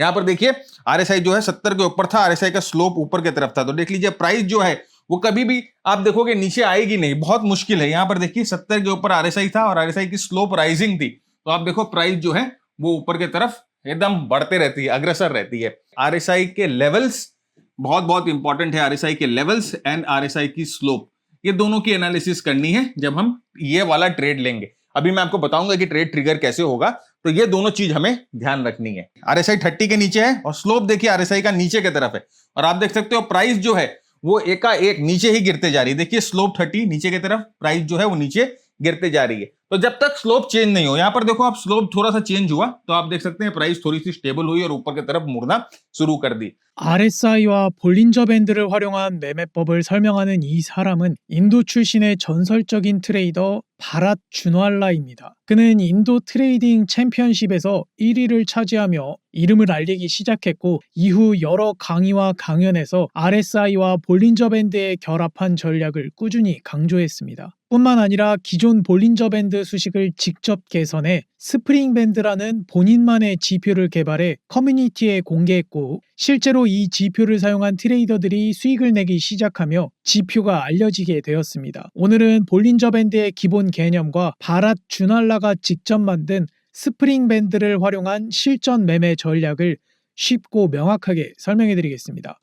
यहाँ पर देखिए आरएसआई जो है 70 के ऊपर था, आरएसआई का स्लोप ऊपर की तरफ था। तो देख लीजिए प्राइस जो है वो कभी भी आप देखोगे नीचे आएगी नहीं, बहुत मुश्किल है। यहाँ पर देखिए 70 के ऊपर आरएसआई था और आरएसआई की स्लोप राइजिंग थी, तो आप देखो प्राइस जो है वो ऊपर की तरफ एकदम बढ़ते रहती है, अग्रसर रहती है। आरएसआई के लेवल्स बहुत बहुत इंपॉर्टेंट है, आरएसआई के लेवल्स एंड आरएसआई की स्लोप, ये दोनों की एनालिसिस करनी है जब हम ये वाला ट्रेड लेंगे। अभी मैं आपको बताऊंगा कि ट्रेड ट्रिगर कैसे होगा, तो ये दोनों चीज हमें ध्यान रखनी है। आरएसआई 30 के नीचे है और स्लोप देखिए आरएसआई का नीचे की तरफ है, और आप देख सकते हो प्राइस जो है वो एकाएक नीचे ही गिरते जा रही है। देखिए स्लोप 30 नीचे की तरफ, प्राइस जो है वो नीचे गिरते जा रही है। तो जब तक स्लोप चेंज नहीं हो, यहां पर देखो आप स्लोप थोड़ा सा चेंज हुआ तो आप देख सकते हैं प्राइस थोड़ी सी स्टेबल हुई और ऊपर की तरफ मुड़ना शुरू कर दी। RSI와 볼린저 밴드를 활용한 매매법을 설명하는 이 사람은 인도 출신의 전설적인 트레이더 바랏 준왈라입니다. 그는 인도 트레이딩 챔피언십에서 1위를 차지하며 이름을 알리기 시작했고, 이후 여러 강의와 강연에서 RSI와 볼린저 밴드의 결합한 전략을 꾸준히 강조했습니다. 뿐만 아니라 기존 볼린저 밴드 수식을 직접 개선해 스프링 밴드라는 본인만의 지표를 개발해 커뮤니티에 공개했고, 실제로 이 지표를 사용한 트레이더들이 수익을 내기 시작하며 지표가 알려지게 되었습니다. 오늘은 볼린저 밴드의 기본 개념과 바랏 준왈라가 직접 만든 스프링 밴드를 활용한 실전 매매 전략을 쉽고 명확하게 설명해 드리겠습니다.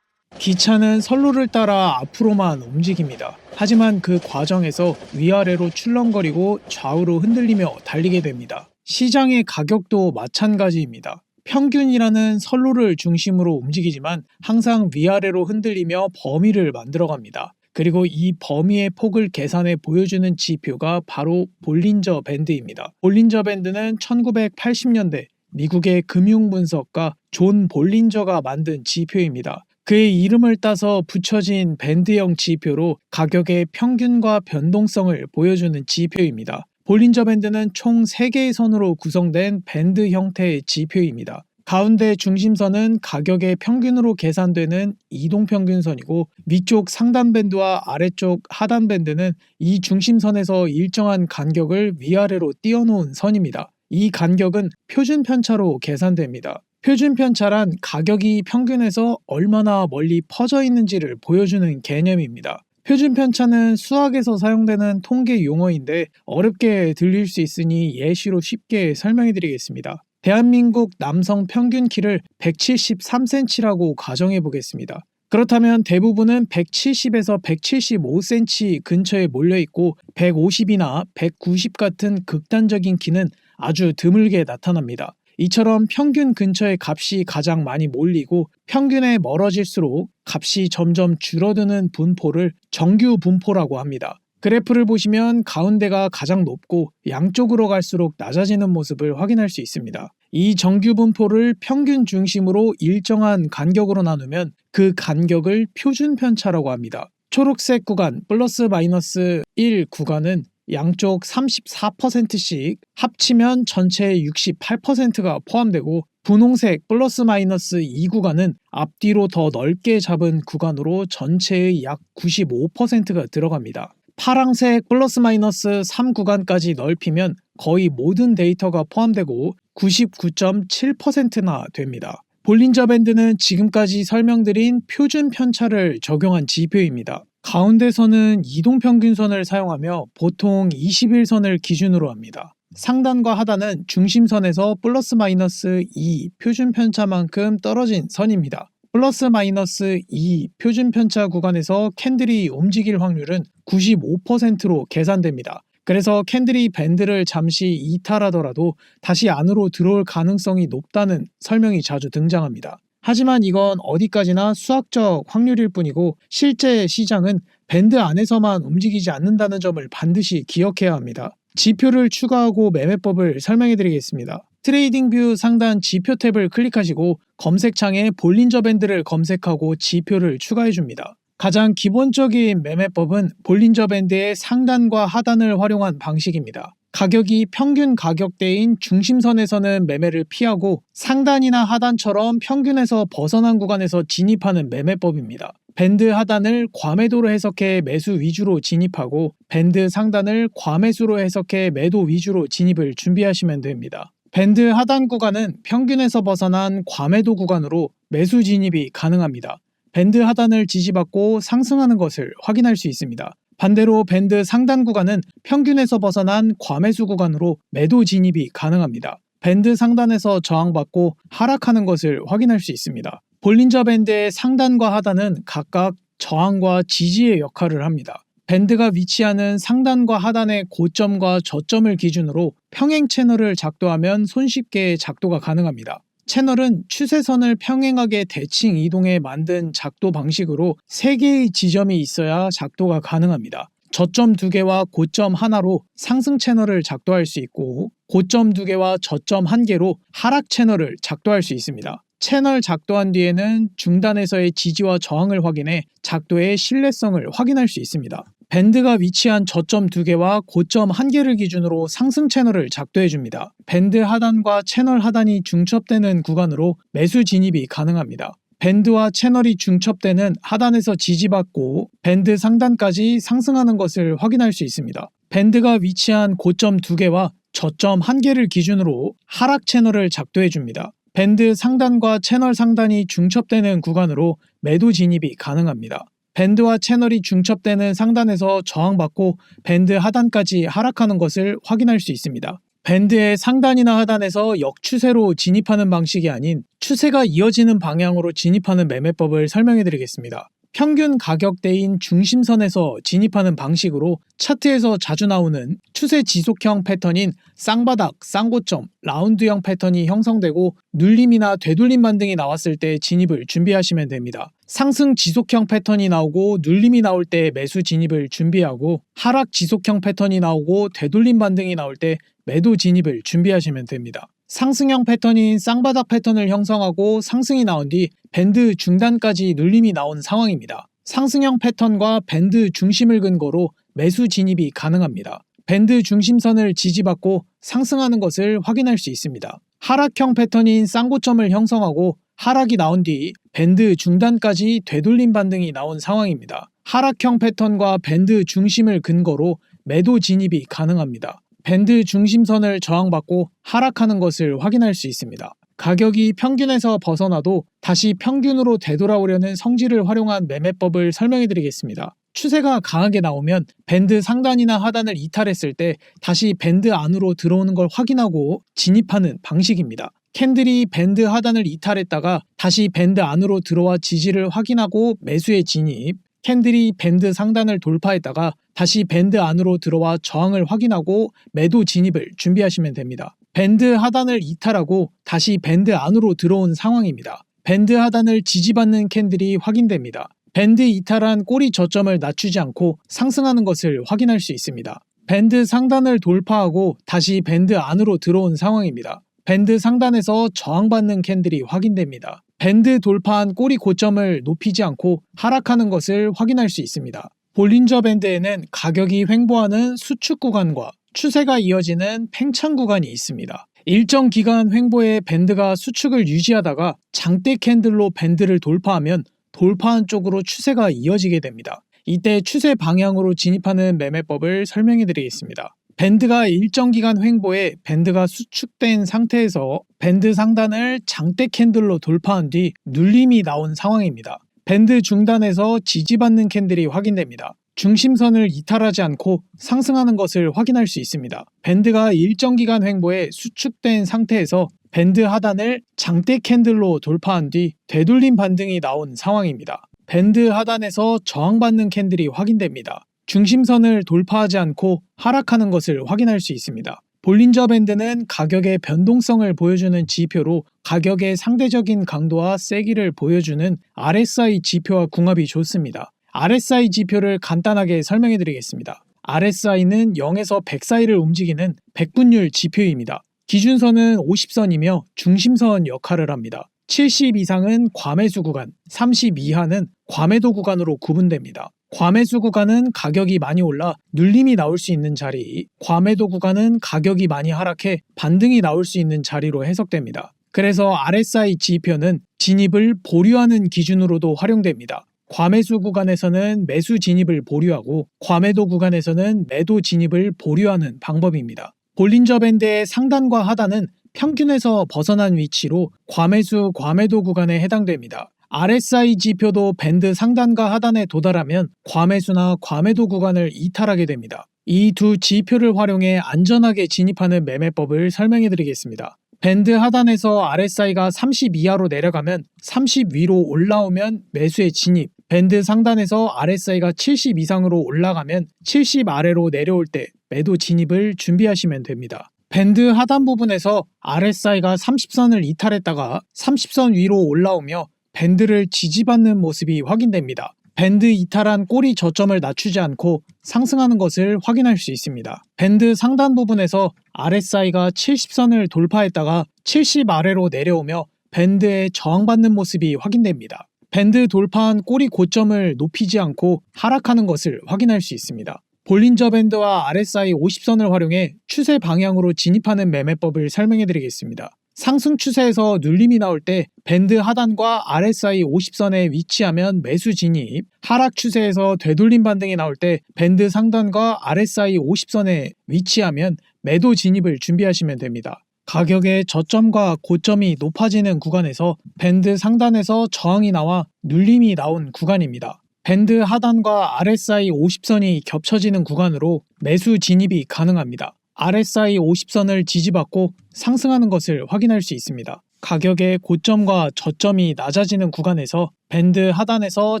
기차는 선로를 따라 앞으로만 움직입니다. 하지만 그 과정에서 위아래로 출렁거리고 좌우로 흔들리며 달리게 됩니다. 시장의 가격도 마찬가지입니다. 평균이라는 선로를 중심으로 움직이지만 항상 위아래로 흔들리며 범위를 만들어갑니다. 그리고 이 범위의 폭을 계산해 보여주는 지표가 바로 볼린저 밴드입니다. 볼린저 밴드는 1980년대 미국의 금융분석가 존 볼린저가 만든 지표입니다. 그의 이름을 따서 붙여진 밴드형 지표로 가격의 평균과 변동성을 보여주는 지표입니다. 볼린저 밴드는 총 3개의 선으로 구성된 밴드 형태의 지표입니다. 가운데 중심선은 가격의 평균으로 계산되는 이동평균선이고, 위쪽 상단 밴드와 아래쪽 하단 밴드는 이 중심선에서 일정한 간격을 위아래로 띄워놓은 선입니다. 이 간격은 표준 편차로 계산됩니다. 표준 편차란 가격이 평균에서 얼마나 멀리 퍼져 있는지를 보여주는 개념입니다. 표준 편차는 수학에서 사용되는 통계 용어인데 어렵게 들릴 수 있으니 예시로 쉽게 설명해 드리겠습니다. 대한민국 남성 평균 키를 173cm라고 가정해 보겠습니다. 그렇다면 대부분은 170에서 175cm 근처에 몰려 있고 150이나 190 같은 극단적인 키는 아주 드물게 나타납니다. 이처럼 평균 근처의 값이 가장 많이 몰리고 평균에 멀어질수록 값이 점점 줄어드는 분포를 정규 분포라고 합니다. 그래프를 보시면 가운데가 가장 높고 양쪽으로 갈수록 낮아지는 모습을 확인할 수 있습니다. 이 정규 분포를 평균 중심으로 일정한 간격으로 나누면 그 간격을 표준 편차라고 합니다. 초록색 구간 플러스 마이너스 1 구간은 양쪽 34%씩 합치면 전체의 68%가 포함되고, 분홍색 플러스 마이너스 2 구간은 앞뒤로 더 넓게 잡은 구간으로 전체의 약 95%가 들어갑니다. 파랑색 플러스 마이너스 3 구간까지 넓히면 거의 모든 데이터가 포함되고 99.7%나 됩니다. 볼린저 밴드는 지금까지 설명드린 표준 편차를 적용한 지표입니다. 가운데선은 이동평균선을 사용하며 보통 21선을 기준으로 합니다. 상단과 하단은 중심선에서 플러스 마이너스 2 표준 편차만큼 떨어진 선입니다. 플러스 마이너스 2 표준 편차 구간에서 캔들이 움직일 확률은 95%로 계산됩니다. 그래서 캔들이 밴드를 잠시 이탈하더라도 다시 안으로 들어올 가능성이 높다는 설명이 자주 등장합니다. 하지만 이건 어디까지나 수학적 확률일 뿐이고 실제 시장은 밴드 안에서만 움직이지 않는다는 점을 반드시 기억해야 합니다. 지표를 추가하고 매매법을 설명해 드리겠습니다. 트레이딩뷰 상단 지표 탭을 클릭하시고 검색창에 볼린저 밴드를 검색하고 지표를 추가해 줍니다. 가장 기본적인 매매법은 볼린저 밴드의 상단과 하단을 활용한 방식입니다. 가격이 평균 가격대인 중심선에서는 매매를 피하고 상단이나 하단처럼 평균에서 벗어난 구간에서 진입하는 매매법입니다. 밴드 하단을 과매도로 해석해 매수 위주로 진입하고 밴드 상단을 과매수로 해석해 매도 위주로 진입을 준비하시면 됩니다. 밴드 하단 구간은 평균에서 벗어난 과매도 구간으로 매수 진입이 가능합니다. 밴드 하단을 지지받고 상승하는 것을 확인할 수 있습니다. 반대로 밴드 상단 구간은 평균에서 벗어난 과매수 구간으로 매도 진입이 가능합니다. 밴드 상단에서 저항받고 하락하는 것을 확인할 수 있습니다. 볼린저 밴드의 상단과 하단은 각각 저항과 지지의 역할을 합니다. 밴드가 위치하는 상단과 하단의 고점과 저점을 기준으로 평행 채널을 작도하면 손쉽게 작도가 가능합니다. 채널은 추세선을 평행하게 대칭 이동해 만든 작도 방식으로 3개의 지점이 있어야 작도가 가능합니다. 저점 2개와 고점 하나로 상승 채널을 작도할 수 있고 고점 2개와 저점 1개로 하락 채널을 작도할 수 있습니다. 채널 작도한 뒤에는 중단에서의 지지와 저항을 확인해 작도의 신뢰성을 확인할 수 있습니다. 밴드가 위치한 저점 2개와 고점 1개를 기준으로 상승 채널을 작도해줍니다. 밴드 하단과 채널 하단이 중첩되는 구간으로 매수 진입이 가능합니다. 밴드와 채널이 중첩되는 하단에서 지지받고 밴드 상단까지 상승하는 것을 확인할 수 있습니다. 밴드가 위치한 고점 2개와 저점 1개를 기준으로 하락 채널을 작도해줍니다. 밴드 상단과 채널 상단이 중첩되는 구간으로 매도 진입이 가능합니다. 밴드와 채널이 중첩되는 상단에서 저항받고 밴드 하단까지 하락하는 것을 확인할 수 있습니다. 밴드의 상단이나 하단에서 역추세로 진입하는 방식이 아닌 추세가 이어지는 방향으로 진입하는 매매법을 설명해 드리겠습니다. 평균 가격대인 중심선에서 진입하는 방식으로 차트에서 자주 나오는 추세 지속형 패턴인 쌍바닥, 쌍고점, 라운드형 패턴이 형성되고 눌림이나 되돌림 반등이 나왔을 때 진입을 준비하시면 됩니다. 상승 지속형 패턴이 나오고 눌림이 나올 때 매수 진입을 준비하고 하락 지속형 패턴이 나오고 되돌림 반등이 나올 때 매도 진입을 준비하시면 됩니다. 상승형 패턴인 쌍바닥 패턴을 형성하고 상승이 나온 뒤 밴드 중단까지 눌림이 나온 상황입니다. 상승형 패턴과 밴드 중심을 근거로 매수 진입이 가능합니다. 밴드 중심선을 지지받고 상승하는 것을 확인할 수 있습니다. 하락형 패턴인 쌍고점을 형성하고 하락이 나온 뒤 밴드 중단까지 되돌림 반등이 나온 상황입니다. 하락형 패턴과 밴드 중심을 근거로 매도 진입이 가능합니다. 밴드 중심선을 저항받고 하락하는 것을 확인할 수 있습니다. 가격이 평균에서 벗어나도 다시 평균으로 되돌아오려는 성질을 활용한 매매법을 설명해 드리겠습니다. 추세가 강하게 나오면 밴드 상단이나 하단을 이탈했을 때 다시 밴드 안으로 들어오는 걸 확인하고 진입하는 방식입니다. 캔들이 밴드 하단을 이탈했다가 다시 밴드 안으로 들어와 지지를 확인하고 매수에 진입, 캔들이 밴드 상단을 돌파했다가 다시 밴드 안으로 들어와 저항을 확인하고 매도 진입을 준비하시면 됩니다. 밴드 하단을 이탈하고 다시 밴드 안으로 들어온 상황입니다. 밴드 하단을 지지받는 캔들이 확인됩니다. 밴드 이탈한 꼬리 저점을 낮추지 않고 상승하는 것을 확인할 수 있습니다. 밴드 상단을 돌파하고 다시 밴드 안으로 들어온 상황입니다. 밴드 상단에서 저항받는 캔들이 확인됩니다. 밴드 돌파한 꼬리 고점을 높이지 않고 하락하는 것을 확인할 수 있습니다. 볼린저 밴드에는 가격이 횡보하는 수축 구간과 추세가 이어지는 팽창 구간이 있습니다. 일정 기간 횡보에 밴드가 수축을 유지하다가 장대 캔들로 밴드를 돌파하면 돌파한 쪽으로 추세가 이어지게 됩니다. 이때 추세 방향으로 진입하는 매매법을 설명해 드리겠습니다. 밴드가 일정 기간 횡보에 밴드가 수축된 상태에서 밴드 상단을 장대 캔들로 돌파한 뒤 눌림이 나온 상황입니다. 밴드 중단에서 지지받는 캔들이 확인됩니다. 중심선을 이탈하지 않고 상승하는 것을 확인할 수 있습니다. 밴드가 일정 기간 횡보에 수축된 상태에서 밴드 하단을 장대 캔들로 돌파한 뒤 되돌림 반등이 나온 상황입니다. 밴드 하단에서 저항받는 캔들이 확인됩니다. 중심선을 돌파하지 않고 하락하는 것을 확인할 수 있습니다. 볼린저 밴드는 가격의 변동성을 보여주는 지표로 가격의 상대적인 강도와 세기를 보여주는 RSI 지표와 궁합이 좋습니다. RSI 지표를 간단하게 설명해 드리겠습니다. RSI는 0에서 100 사이를 움직이는 백분율 지표입니다. 기준선은 50선이며 중심선 역할을 합니다. 70 이상은 과매수 구간, 30 이하는 과매도 구간으로 구분됩니다. 과매수 구간은 가격이 많이 올라 눌림이 나올 수 있는 자리, 과매도 구간은 가격이 많이 하락해 반등이 나올 수 있는 자리로 해석됩니다. 그래서 RSI 지표는 진입을 보류하는 기준으로도 활용됩니다. 과매수 구간에서는 매수 진입을 보류하고 과매도 구간에서는 매도 진입을 보류하는 방법입니다. 볼린저 밴드의 상단과 하단은 평균에서 벗어난 위치로 과매수 과매도 구간에 해당됩니다. RSI 지표도 밴드 상단과 하단에 도달하면 과매수나 과매도 구간을 이탈하게 됩니다. 이 두 지표를 활용해 안전하게 진입하는 매매법을 설명해 드리겠습니다. 밴드 하단에서 RSI가 30 이하로 내려가면 30 위로 올라오면 매수에 진입, 밴드 상단에서 RSI가 70 이상으로 올라가면 70 아래로 내려올 때 매도 진입을 준비하시면 됩니다. 밴드 하단 부분에서 RSI가 30선을 이탈했다가 30선 위로 올라오며 밴드를 지지받는 모습이 확인됩니다. 밴드 이탈한 꼬리 저점을 낮추지 않고 상승하는 것을 확인할 수 있습니다. 밴드 상단 부분에서 RSI가 70선을 돌파했다가 70 아래로 내려오며 밴드에 저항받는 모습이 확인됩니다. 밴드 돌파한 꼬리 고점을 높이지 않고 하락하는 것을 확인할 수 있습니다. 볼린저 밴드와 RSI 50선을 활용해 추세 방향으로 진입하는 매매법을 설명해 드리겠습니다. 상승 추세에서 눌림이 나올 때 밴드 하단과 RSI 50선에 위치하면 매수 진입, 하락 추세에서 되돌림 반등이 나올 때 밴드 상단과 RSI 50선에 위치하면 매도 진입을 준비하시면 됩니다. 가격의 저점과 고점이 높아지는 구간에서 밴드 상단에서 저항이 나와 눌림이 나온 구간입니다. 밴드 하단과 RSI 50선이 겹쳐지는 구간으로 매수 진입이 가능합니다. RSI 50선을 지지받고 상승하는 것을 확인할 수 있습니다. 가격의 고점과 저점이 낮아지는 구간에서 밴드 하단에서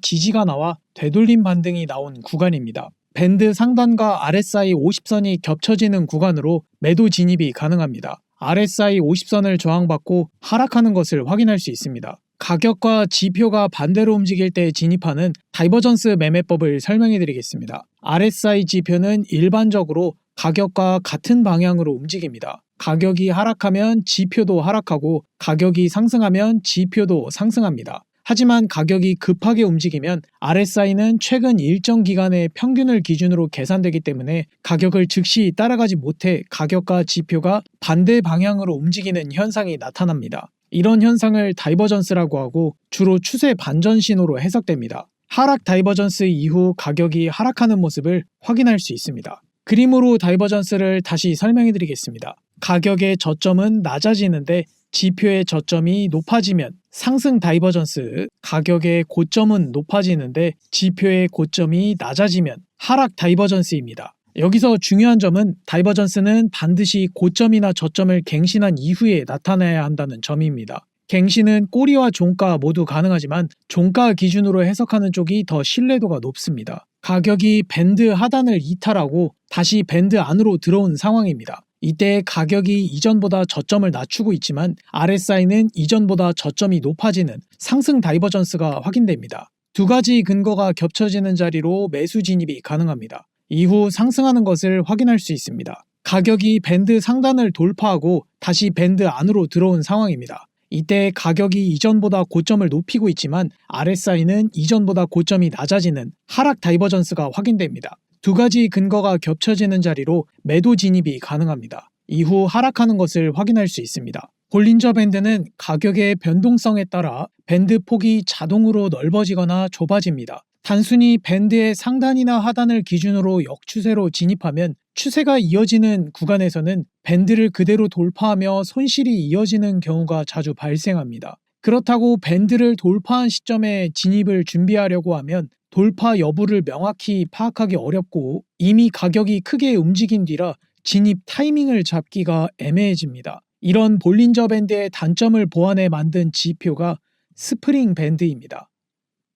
지지가 나와 되돌림 반등이 나온 구간입니다. 밴드 상단과 RSI 50선이 겹쳐지는 구간으로 매도 진입이 가능합니다. RSI 50선을 저항받고 하락하는 것을 확인할 수 있습니다. 가격과 지표가 반대로 움직일 때 진입하는 다이버전스 매매법을 설명해 드리겠습니다. RSI 지표는 일반적으로 가격과 같은 방향으로 움직입니다. 가격이 하락하면 지표도 하락하고 가격이 상승하면 지표도 상승합니다. 하지만 가격이 급하게 움직이면 RSI는 최근 일정 기간의 평균을 기준으로 계산되기 때문에 가격을 즉시 따라가지 못해 가격과 지표가 반대 방향으로 움직이는 현상이 나타납니다. 이런 현상을 다이버전스라고 하고 주로 추세 반전 신호로 해석됩니다. 하락 다이버전스 이후 가격이 하락하는 모습을 확인할 수 있습니다. 그림으로 다이버전스를 다시 설명해 드리겠습니다. 가격의 저점은 낮아지는데 지표의 저점이 높아지면 상승 다이버전스, 가격의 고점은 높아지는데 지표의 고점이 낮아지면 하락 다이버전스입니다. 여기서 중요한 점은 다이버전스는 반드시 고점이나 저점을 갱신한 이후에 나타나야 한다는 점입니다. 갱신은 꼬리와 종가 모두 가능하지만 종가 기준으로 해석하는 쪽이 더 신뢰도가 높습니다. 가격이 밴드 하단을 이탈하고 다시 밴드 안으로 들어온 상황입니다. 이때 가격이 이전보다 저점을 낮추고 있지만 RSI는 이전보다 저점이 높아지는 상승 다이버전스가 확인됩니다. 두 가지 근거가 겹쳐지는 자리로 매수 진입이 가능합니다. 이후 상승하는 것을 확인할 수 있습니다. 가격이 밴드 상단을 돌파하고 다시 밴드 안으로 들어온 상황입니다. 이때 가격이 이전보다 고점을 높이고 있지만 RSI는 이전보다 고점이 낮아지는 하락 다이버전스가 확인됩니다. 두 가지 근거가 겹쳐지는 자리로 매도 진입이 가능합니다. 이후 하락하는 것을 확인할 수 있습니다. 볼린저 밴드는 가격의 변동성에 따라 밴드 폭이 자동으로 넓어지거나 좁아집니다. 단순히 밴드의 상단이나 하단을 기준으로 역추세로 진입하면 추세가 이어지는 구간에서는 밴드를 그대로 돌파하며 손실이 이어지는 경우가 자주 발생합니다. 그렇다고 밴드를 돌파한 시점에 진입을 준비하려고 하면 돌파 여부를 명확히 파악하기 어렵고 이미 가격이 크게 움직인 뒤라 진입 타이밍을 잡기가 애매해집니다. 이런 볼린저 밴드의 단점을 보완해 만든 지표가 스프링 밴드입니다.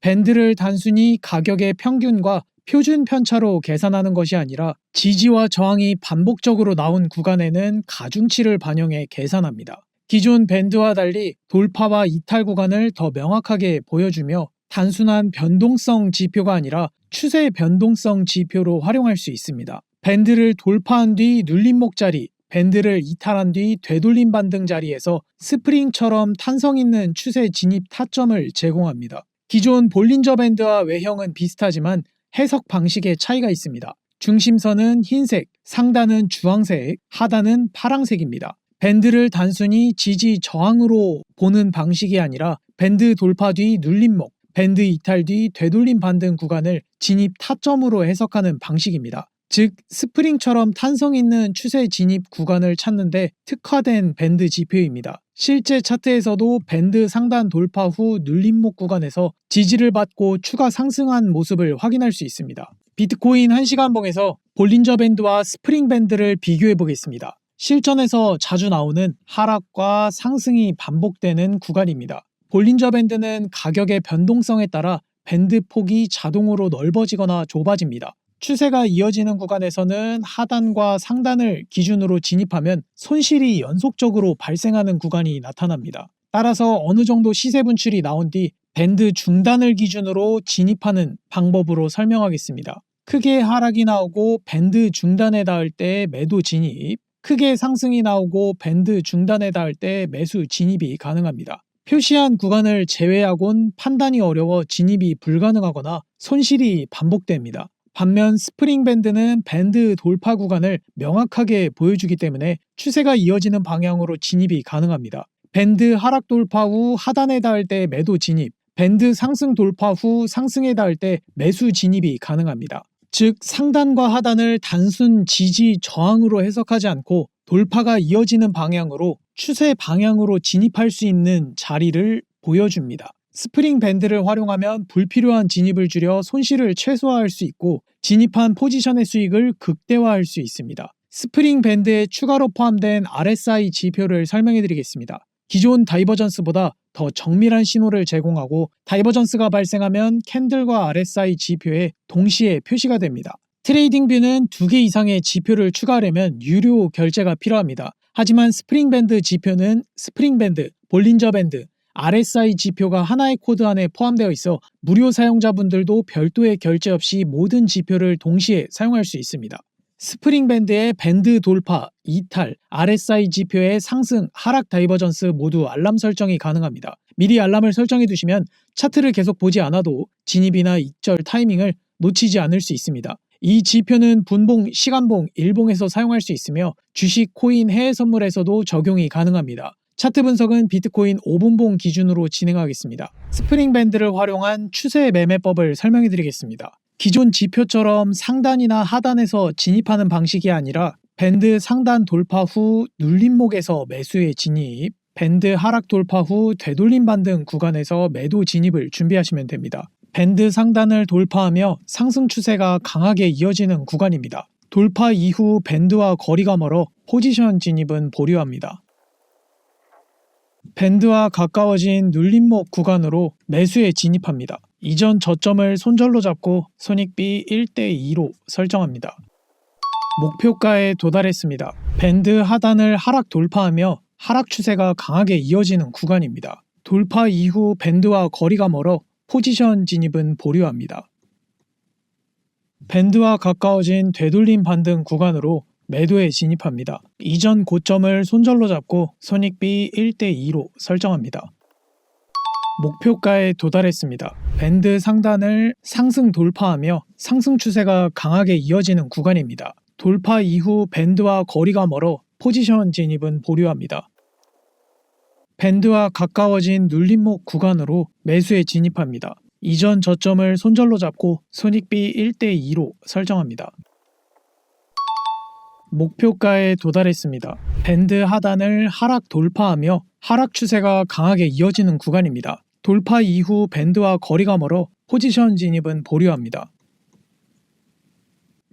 밴드를 단순히 가격의 평균과 표준 편차로 계산하는 것이 아니라 지지와 저항이 반복적으로 나온 구간에는 가중치를 반영해 계산합니다. 기존 밴드와 달리 돌파와 이탈 구간을 더 명확하게 보여주며 단순한 변동성 지표가 아니라 추세 변동성 지표로 활용할 수 있습니다. 밴드를 돌파한 뒤 눌림목 자리, 밴드를 이탈한 뒤 되돌림 반등 자리에서 스프링처럼 탄성 있는 추세 진입 타점을 제공합니다. 기존 볼린저 밴드와 외형은 비슷하지만 해석 방식의 차이가 있습니다. 중심선은 흰색, 상단은 주황색, 하단은 파랑색입니다. 밴드를 단순히 지지 저항으로 보는 방식이 아니라 밴드 돌파 뒤 눌림목, 밴드 이탈 뒤 되돌림 반등 구간을 진입 타점으로 해석하는 방식입니다. 즉 스프링처럼 탄성 있는 추세 진입 구간을 찾는데 특화된 밴드 지표입니다. 실제 차트에서도 밴드 상단 돌파 후 눌림목 구간에서 지지를 받고 추가 상승한 모습을 확인할 수 있습니다. 비트코인 1시간봉에서 볼린저 밴드와 스프링 밴드를 비교해 보겠습니다. 실전에서 자주 나오는 하락과 상승이 반복되는 구간입니다. 볼린저 밴드는 가격의 변동성에 따라 밴드 폭이 자동으로 넓어지거나 좁아집니다. 추세가 이어지는 구간에서는 하단과 상단을 기준으로 진입하면 손실이 연속적으로 발생하는 구간이 나타납니다. 따라서 어느 정도 시세 분출이 나온 뒤 밴드 중단을 기준으로 진입하는 방법으로 설명하겠습니다. 크게 하락이 나오고 밴드 중단에 닿을 때 매도 진입, 크게 상승이 나오고 밴드 중단에 닿을 때 매수 진입이 가능합니다. 표시한 구간을 제외하곤 판단이 어려워 진입이 불가능하거나 손실이 반복됩니다. 반면 스프링 밴드는 밴드 돌파 구간을 명확하게 보여주기 때문에 추세가 이어지는 방향으로 진입이 가능합니다. 밴드 하락 돌파 후 하단에 닿을 때 매도 진입, 밴드 상승 돌파 후 상승에 닿을 때 매수 진입이 가능합니다. 즉 상단과 하단을 단순 지지 저항으로 해석하지 않고 돌파가 이어지는 방향으로 추세 방향으로 진입할 수 있는 자리를 보여줍니다. 스프링 밴드를 활용하면 불필요한 진입을 줄여 손실을 최소화할 수 있고 진입한 포지션의 수익을 극대화할 수 있습니다. 스프링 밴드에 추가로 포함된 RSI 지표를 설명해 드리겠습니다. 기존 다이버전스보다 더 정밀한 신호를 제공하고 다이버전스가 발생하면 캔들과 RSI 지표에 동시에 표시가 됩니다. 트레이딩 뷰는 2개 이상의 지표를 추가하려면 유료 결제가 필요합니다. 하지만 스프링 밴드 지표는 스프링 밴드, 볼린저 밴드, RSI 지표가 하나의 코드 안에 포함되어 있어 무료 사용자분들도 별도의 결제 없이 모든 지표를 동시에 사용할 수 있습니다. 스프링 밴드의 밴드 돌파, 이탈, RSI 지표의 상승, 하락 다이버전스 모두 알람 설정이 가능합니다. 미리 알람을 설정해 두시면 차트를 계속 보지 않아도 진입이나 익절 타이밍을 놓치지 않을 수 있습니다. 이 지표는 분봉, 시간봉, 일봉에서 사용할 수 있으며 주식, 코인, 해외 선물에서도 적용이 가능합니다. 차트 분석은 비트코인 5분봉 기준으로 진행하겠습니다. 스프링 밴드를 활용한 추세 매매법을 설명해 드리겠습니다. 기존 지표처럼 상단이나 하단에서 진입하는 방식이 아니라 밴드 상단 돌파 후 눌림목에서 매수에 진입, 밴드 하락 돌파 후 되돌림 반등 구간에서 매도 진입을 준비하시면 됩니다. 밴드 상단을 돌파하며 상승 추세가 강하게 이어지는 구간입니다. 돌파 이후 밴드와 거리가 멀어 포지션 진입은 보류합니다. 밴드와 가까워진 눌림목 구간으로 매수에 진입합니다. 이전 저점을 손절로 잡고 손익비 1대2로 설정합니다. 목표가에 도달했습니다. 밴드 하단을 하락 돌파하며 하락 추세가 강하게 이어지는 구간입니다. 돌파 이후 밴드와 거리가 멀어 포지션 진입은 보류합니다. 밴드와 가까워진 되돌림 반등 구간으로 매도에 진입합니다. 이전 고점을 손절로 잡고 손익비 1대2로 설정합니다. 목표가에 도달했습니다. 밴드 상단을 상승 돌파하며 상승 추세가 강하게 이어지는 구간입니다. 돌파 이후 밴드와 거리가 멀어 포지션 진입은 보류합니다. 밴드와 가까워진 눌림목 구간으로 매수에 진입합니다. 이전 저점을 손절로 잡고 손익비 1대2로 설정합니다. 목표가에 도달했습니다. 밴드 하단을 하락 돌파하며 하락 추세가 강하게 이어지는 구간입니다. 돌파 이후 밴드와 거리가 멀어 포지션 진입은 보류합니다.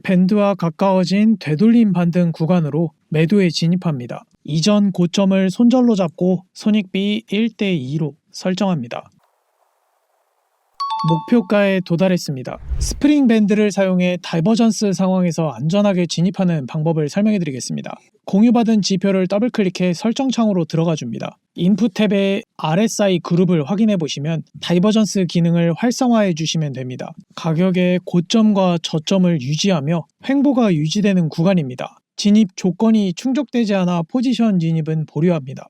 밴드와 가까워진 되돌림 반등 구간으로 매도에 진입합니다. 이전 고점을 손절로 잡고 손익비 1대2로 설정합니다. 목표가에 도달했습니다. 스프링 밴드를 사용해 다이버전스 상황에서 안전하게 진입하는 방법을 설명해 드리겠습니다. 공유받은 지표를 더블클릭해 설정 창으로 들어가 줍니다. 인풋 탭에 RSI 그룹을 확인해 보시면 다이버전스 기능을 활성화해 주시면 됩니다. 가격의 고점과 저점을 유지하며 횡보가 유지되는 구간입니다. 진입 조건이 충족되지 않아 포지션 진입은 보류합니다.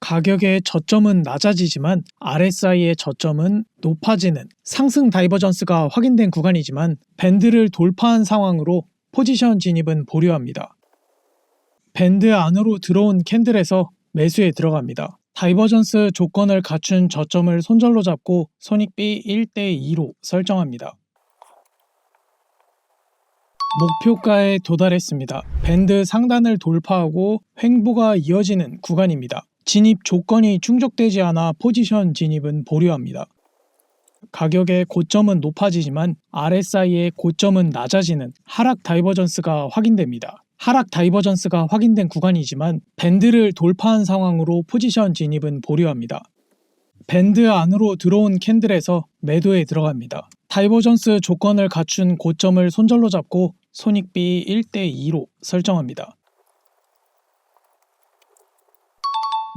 가격의 저점은 낮아지지만 RSI의 저점은 높아지는 상승 다이버전스가 확인된 구간이지만 밴드를 돌파한 상황으로 포지션 진입은 보류합니다. 밴드 안으로 들어온 캔들에서 매수에 들어갑니다. 다이버전스 조건을 갖춘 저점을 손절로 잡고 손익비 1대2로 설정합니다. 목표가에 도달했습니다. 밴드 상단을 돌파하고 횡보가 이어지는 구간입니다. 진입 조건이 충족되지 않아 포지션 진입은 보류합니다. 가격의 고점은 높아지지만 RSI의 고점은 낮아지는 하락 다이버전스가 확인됩니다. 하락 다이버전스가 확인된 구간이지만 밴드를 돌파한 상황으로 포지션 진입은 보류합니다. 밴드 안으로 들어온 캔들에서 매도에 들어갑니다. 다이버전스 조건을 갖춘 고점을 손절로 잡고 손익비 1대2로 설정합니다.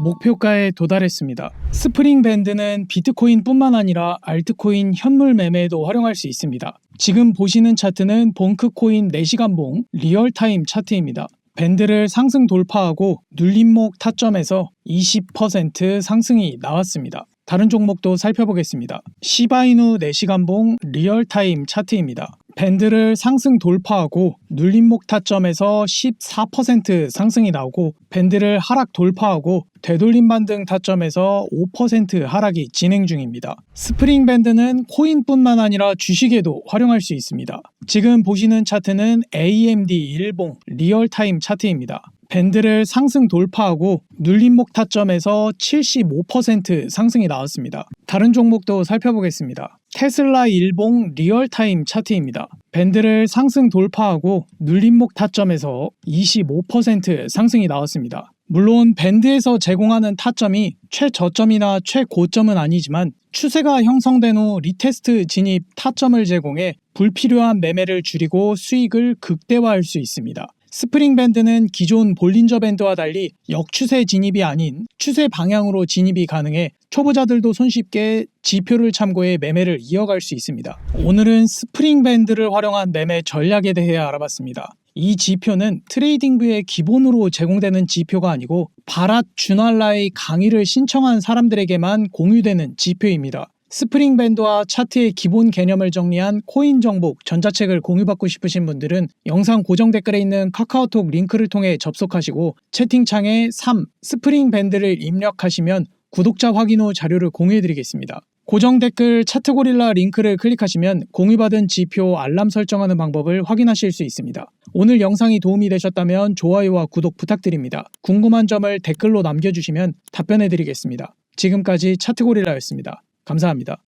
목표가에 도달했습니다. 스프링 밴드는 비트코인뿐만 아니라 알트코인 현물 매매에도 활용할 수 있습니다. 지금 보시는 차트는 봉크코인 4시간봉 리얼타임 차트입니다. 밴드를 상승 돌파하고 눌림목 타점에서 20% 상승이 나왔습니다. 다른 종목도 살펴보겠습니다. 시바이누 4시간봉 리얼타임 차트입니다. 밴드를 상승 돌파하고 눌림목 타점에서 14% 상승이 나오고 밴드를 하락 돌파하고 되돌림 반등 타점에서 5% 하락이 진행 중입니다. 스프링 밴드는 코인뿐만 아니라 주식에도 활용할 수 있습니다. 지금 보시는 차트는 AMD 일봉 리얼타임 차트입니다. 밴드를 상승 돌파하고 눌림목 타점에서 75% 상승이 나왔습니다. 다른 종목도 살펴보겠습니다. 테슬라 일봉 리얼타임 차트입니다. 밴드를 상승 돌파하고 눌림목 타점에서 25% 상승이 나왔습니다. 물론 밴드에서 제공하는 타점이 최저점이나 최고점은 아니지만 추세가 형성된 후 리테스트 진입 타점을 제공해 불필요한 매매를 줄이고 수익을 극대화할 수 있습니다. 스프링 밴드는 기존 볼린저 밴드와 달리 역추세 진입이 아닌 추세 방향으로 진입이 가능해 초보자들도 손쉽게 지표를 참고해 매매를 이어갈 수 있습니다. 오늘은 스프링 밴드를 활용한 매매 전략에 대해 알아봤습니다. 이 지표는 트레이딩뷰의 기본으로 제공되는 지표가 아니고 바랏 주날라의 강의를 신청한 사람들에게만 공유되는 지표입니다. 스프링 밴드와 차트의 기본 개념을 정리한 코인 정복 전자책을 공유받고 싶으신 분들은 영상 고정 댓글에 있는 카카오톡 링크를 통해 접속하시고 채팅창에 3 스프링 밴드를 입력하시면 구독자 확인 후 자료를 공유해드리겠습니다. 고정 댓글 차트고릴라 링크를 클릭하시면 공유받은 지표 알람 설정하는 방법을 확인하실 수 있습니다. 오늘 영상이 도움이 되셨다면 좋아요와 구독 부탁드립니다. 궁금한 점을 댓글로 남겨주시면 답변해드리겠습니다. 지금까지 차트고릴라였습니다. 감사합니다.